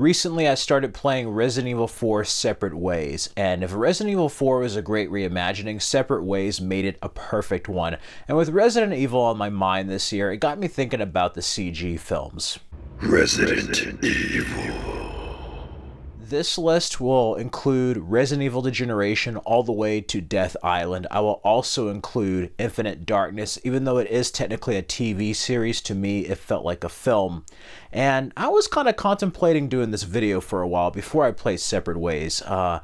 Recently, I started playing Resident Evil 4 Separate Ways, and if Resident Evil 4 was a great reimagining, Separate Ways made it a perfect one. And with Resident Evil on my mind this year, it got me thinking about the CG films. Resident Evil. This list will include Resident Evil Degeneration all the way to Death Island. I will also include Infinite Darkness. Even though it is technically a TV series, to me it felt like a film. And I was kind of contemplating doing this video for a while before I played Separate Ways. I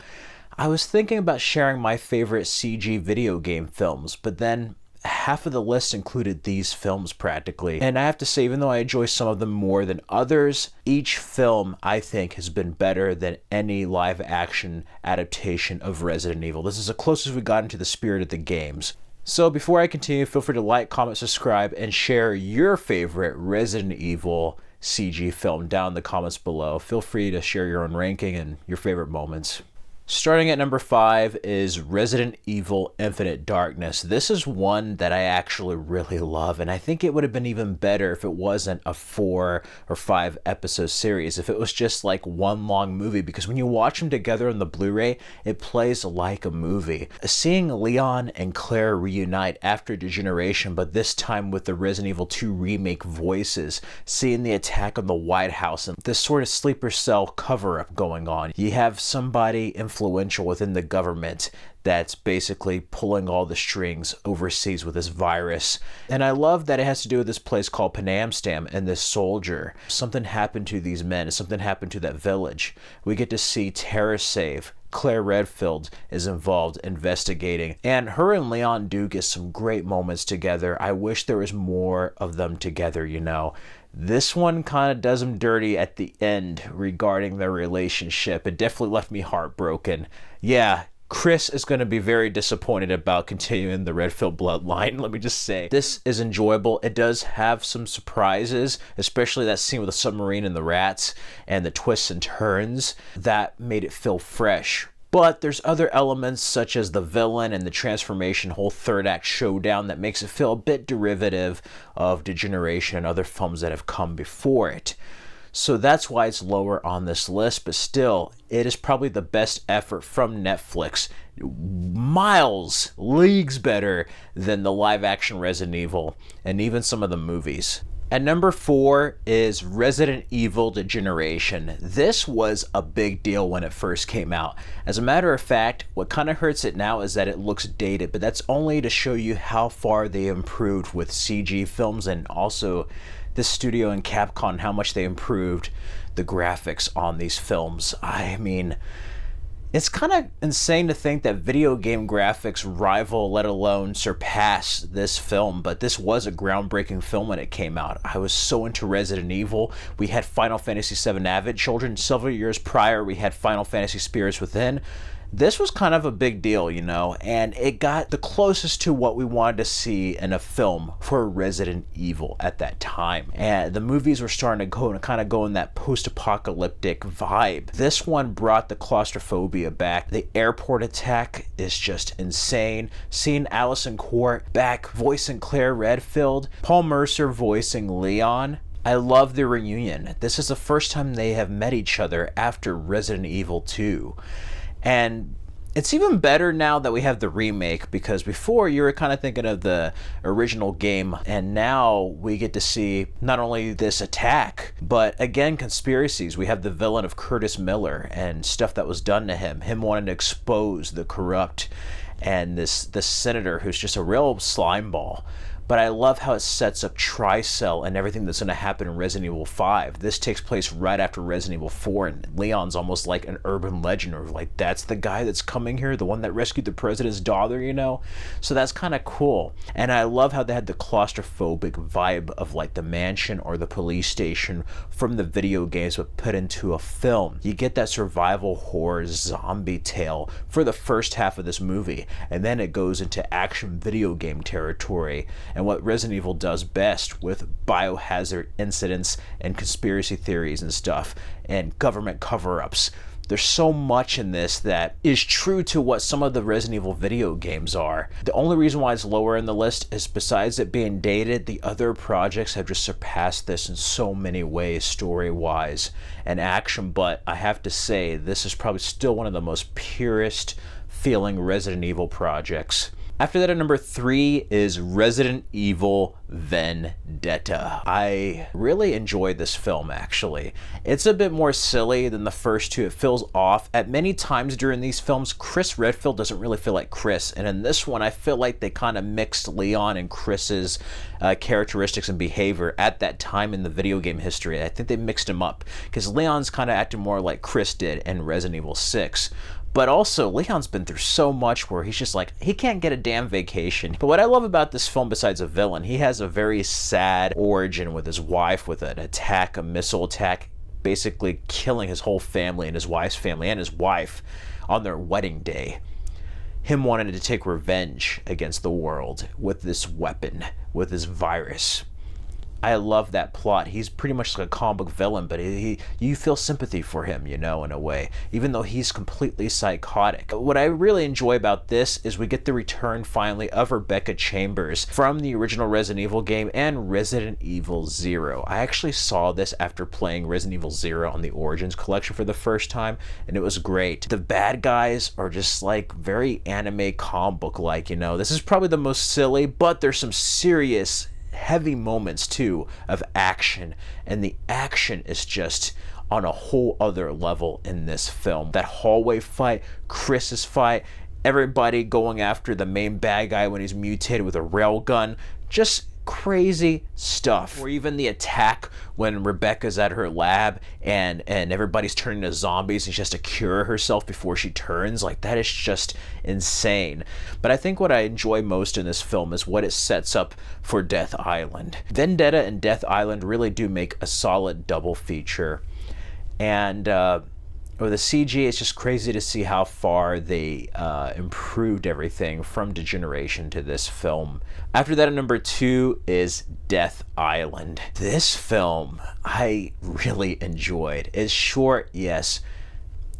was thinking about sharing my favorite CG video game films, but then half of the list included these films practically. And I have to say, even though I enjoy some of them more than others, each film I think has been better than any live action adaptation of Resident Evil. This is the closest we got into the spirit of the games. So before I continue, feel free to like, comment, subscribe, and share your favorite Resident Evil CG film down in the comments below. Feel free to share your own ranking and your favorite moments. Starting at number 5 is Resident Evil Infinite Darkness. This is one that I actually really love, and I think it would have been even better if it wasn't a 4 or 5 episode series, if it was just like one long movie, because when you watch them together on the Blu-ray, it plays like a movie. Seeing Leon and Claire reunite after Degeneration, but this time with the Resident Evil 2 remake voices, seeing the attack on the White House, and this sort of sleeper cell cover-up going on. You have somebody influential within the government that's basically pulling all the strings overseas with this virus. And I love that it has to do with this place called Panamstam and this soldier. Something happened to these men, something happened to that village. We get to see TerraSave. Claire Redfield is involved investigating, and her and Leon do get some great moments together. I wish there was more of them together, you know. This one kind of does them dirty at the end regarding their relationship. It definitely left me heartbroken. Yeah, Chris is going to be very disappointed about continuing the Redfield bloodline, let me just say. This is enjoyable. It does have some surprises, especially that scene with the submarine and the rats and the twists and turns. That made it feel fresh. But there's other elements such as the villain and the transformation whole third act showdown that makes it feel a bit derivative of Degeneration and other films that have come before it. So that's why it's lower on this list, but still, it is probably the best effort from Netflix. Miles, leagues better than the live action Resident Evil and even some of the movies. At number 4 is Resident Evil Degeneration. This was a big deal when it first came out. As a matter of fact, what kind of hurts it now is that it looks dated, but that's only to show you how far they improved with CG films, and also this studio and Capcom, how much they improved the graphics on these films. I mean, it's kind of insane to think that video game graphics rival, let alone surpass this film, but this was a groundbreaking film when it came out. I was so into Resident Evil. We had Final Fantasy VII Avid Children. Several years prior, we had Final Fantasy Spirits Within. This was kind of a big deal, you know, and it got the closest to what we wanted to see in a film for Resident Evil at that time. And the movies were starting to kind of go in that post-apocalyptic vibe. This one brought the claustrophobia back. The airport attack is just insane. Seeing Allison Court back voicing Claire Redfield, Paul Mercer voicing Leon. I love the reunion. This is the first time they have met each other after Resident Evil 2. And it's even better now that we have the remake, because before you were kind of thinking of the original game, and now we get to see not only this attack, but again, conspiracies. We have the villain of Curtis Miller and stuff that was done to him wanting to expose the corrupt, and this senator who's just a real slime ball. But I love how it sets up Tricell and everything that's going to happen in Resident Evil 5. This takes place right after Resident Evil 4, and Leon's almost like an urban legend, or like, that's the guy that's coming here, the one that rescued the president's daughter, you know? So that's kind of cool. And I love how they had the claustrophobic vibe of like the mansion or the police station from the video games, but put into a film. You get that survival horror zombie tale for the first half of this movie, and then it goes into action video game territory. And what Resident Evil does best with biohazard incidents and conspiracy theories and stuff and government cover-ups. There's so much in this that is true to what some of the Resident Evil video games are. The only reason why it's lower in the list is, besides it being dated, the other projects have just surpassed this in so many ways, story-wise and action. But I have to say, this is probably still one of the most purest feeling Resident Evil projects. After that, at number 3 is Resident Evil Vendetta. I really enjoyed this film, actually. It's a bit more silly than the first two. It feels off. At many times during these films, Chris Redfield doesn't really feel like Chris. And in this one, I feel like they kind of mixed Leon and Chris's characteristics and behavior at that time in the video game history. I think they mixed him up, because Leon's kind of acting more like Chris did in Resident Evil 6. But also, Leon's been through so much where he's just like, he can't get a damn vacation. But what I love about this film, besides a villain, he has a very sad origin with his wife, with an attack, a missile attack, basically killing his whole family and his wife's family and his wife on their wedding day. Him wanting to take revenge against the world with this weapon, with this virus. I love that plot. He's pretty much like a comic book villain, but you feel sympathy for him, you know, in a way, even though he's completely psychotic. What I really enjoy about this is we get the return, finally, of Rebecca Chambers from the original Resident Evil game and Resident Evil 0. I actually saw this after playing Resident Evil 0 on the Origins collection for the first time, and it was great. The bad guys are just like very anime comic book-like, you know. This is probably the most silly, but there's some serious heavy moments too of action, and the action is just on a whole other level in this film. That hallway fight, Chris's fight, everybody going after the main bad guy when he's mutated with a railgun, just crazy stuff. Or even the attack when Rebecca's at her lab and everybody's turning into zombies and she has to cure herself before she turns. Like, that is just insane. But I think what I enjoy most in this film is what it sets up for Death Island. Vendetta and Death Island really do make a solid double feature. And or the CG, it's just crazy to see how far they improved everything from Degeneration to this film. After that, at number 2 is Death Island. This film I really enjoyed. It's short, yes.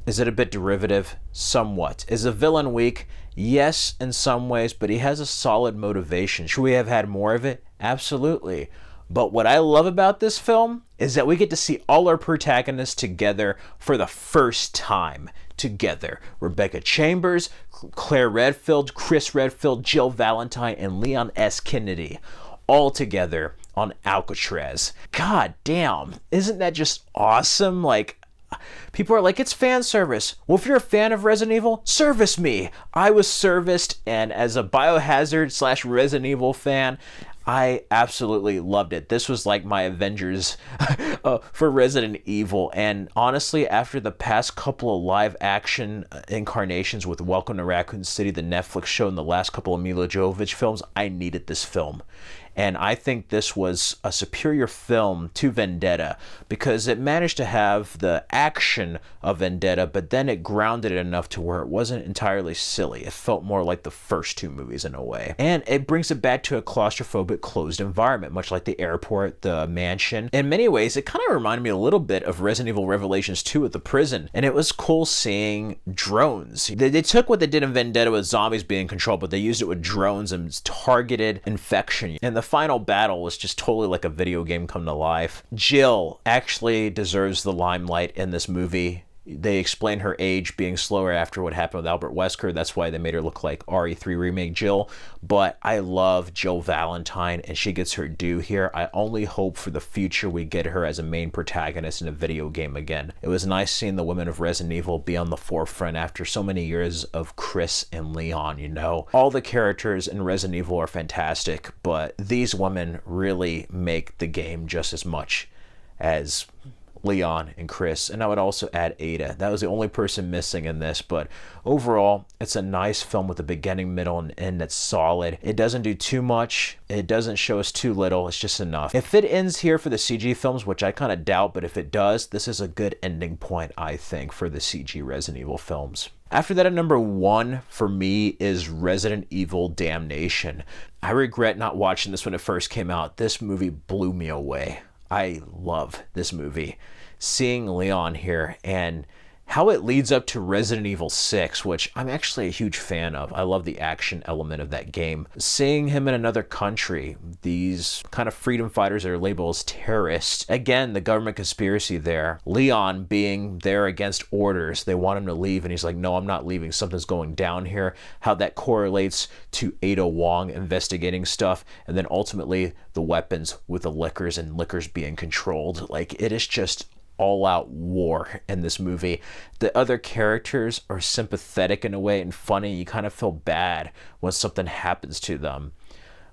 Is it a bit derivative? Somewhat. Is the villain weak? Yes, in some ways, but he has a solid motivation. Should we have had more of it? Absolutely. But what I love about this film is that we get to see all our protagonists together for the first time together. Rebecca Chambers, Claire Redfield, Chris Redfield, Jill Valentine, and Leon S. Kennedy, all together on Alcatraz. God damn, isn't that just awesome? Like, people are like, it's fan service. Well, if you're a fan of Resident Evil, service me. I was serviced, and as a Biohazard / Resident Evil fan, I absolutely loved it. This was like my Avengers for Resident Evil. And honestly, after the past couple of live action incarnations with Welcome to Raccoon City, the Netflix show, and the last couple of Mila Jovovich films, I needed this film. And I think this was a superior film to Vendetta because it managed to have the action of Vendetta, but then it grounded it enough to where it wasn't entirely silly. It felt more like the first two movies in a way. And it brings it back to a claustrophobic closed environment, much like the airport, the mansion. In many ways, it kind of reminded me a little bit of Resident Evil Revelations 2 at the prison. And it was cool seeing drones. They took what they did in Vendetta with zombies being controlled, but they used it with drones and targeted infection. And the final battle was just totally like a video game come to life. Jill actually deserves the limelight in this movie. They explain her age being slower after what happened with Albert Wesker. That's why they made her look like RE3 remake Jill. But I love Jill Valentine, and she gets her due here. I only hope for the future we get her as a main protagonist in a video game again. It was nice seeing the women of Resident Evil be on the forefront after so many years of Chris and Leon, you know. All the characters in Resident Evil are fantastic, but these women really make the game just as much as Leon and Chris, and I would also add Ada. That was the only person missing in this, but overall, it's a nice film with a beginning, middle, and end that's solid. It doesn't do too much. It doesn't show us too little. It's just enough. If it ends here for the CG films, which I kind of doubt, but if it does, this is a good ending point, I think, for the CG Resident Evil films. After that, at number 1 for me is Resident Evil Damnation. I regret not watching this when it first came out. This movie blew me away. I love this movie. Seeing Leon here and how it leads up to Resident Evil 6, which I'm actually a huge fan of. I love the action element of that game. Seeing him in another country, these kind of freedom fighters that are labeled as terrorists. Again, the government conspiracy there. Leon being there against orders. They want him to leave, and he's like, no, I'm not leaving. Something's going down here. How that correlates to Ada Wong investigating stuff, and then ultimately the weapons with the liquors and liquors being controlled. Like, it is just all-out war in this movie. The other characters are sympathetic in a way and funny. You kind of feel bad when something happens to them.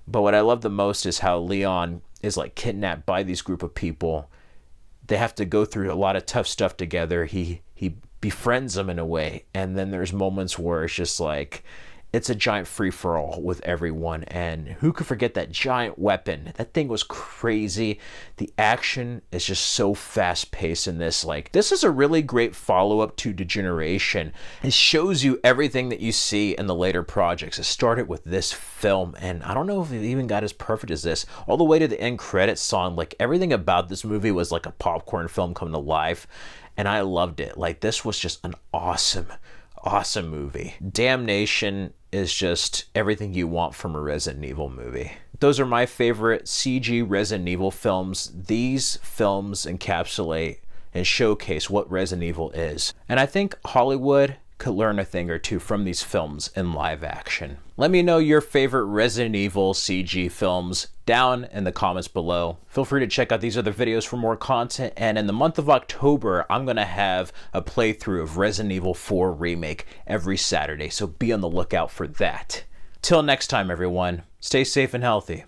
But what I love the most is how Leon is like kidnapped by these group of people. They have to go through a lot of tough stuff together. He befriends them in a way, and then there's moments where it's just like it's a giant free-for-all with everyone. And who could forget that giant weapon? That thing was crazy. The action is just so fast-paced in this. Like, this is a really great follow-up to Degeneration. It shows you everything that you see in the later projects. It started with this film, and I don't know if it even got as perfect as this. All the way to the end credits song, like, everything about this movie was like a popcorn film come to life, and I loved it. Like, this was just an awesome movie. Damnation is just everything you want from a Resident Evil movie. Those are my favorite CG Resident Evil films. These films encapsulate and showcase what Resident Evil is. And I think Hollywood could learn a thing or two from these films in live action. Let me know your favorite Resident Evil CG films down in the comments below. Feel free to check out these other videos for more content, and in the month of October, I'm going to have a playthrough of Resident Evil 4 Remake every Saturday, so be on the lookout for that. Till next time, everyone, stay safe and healthy.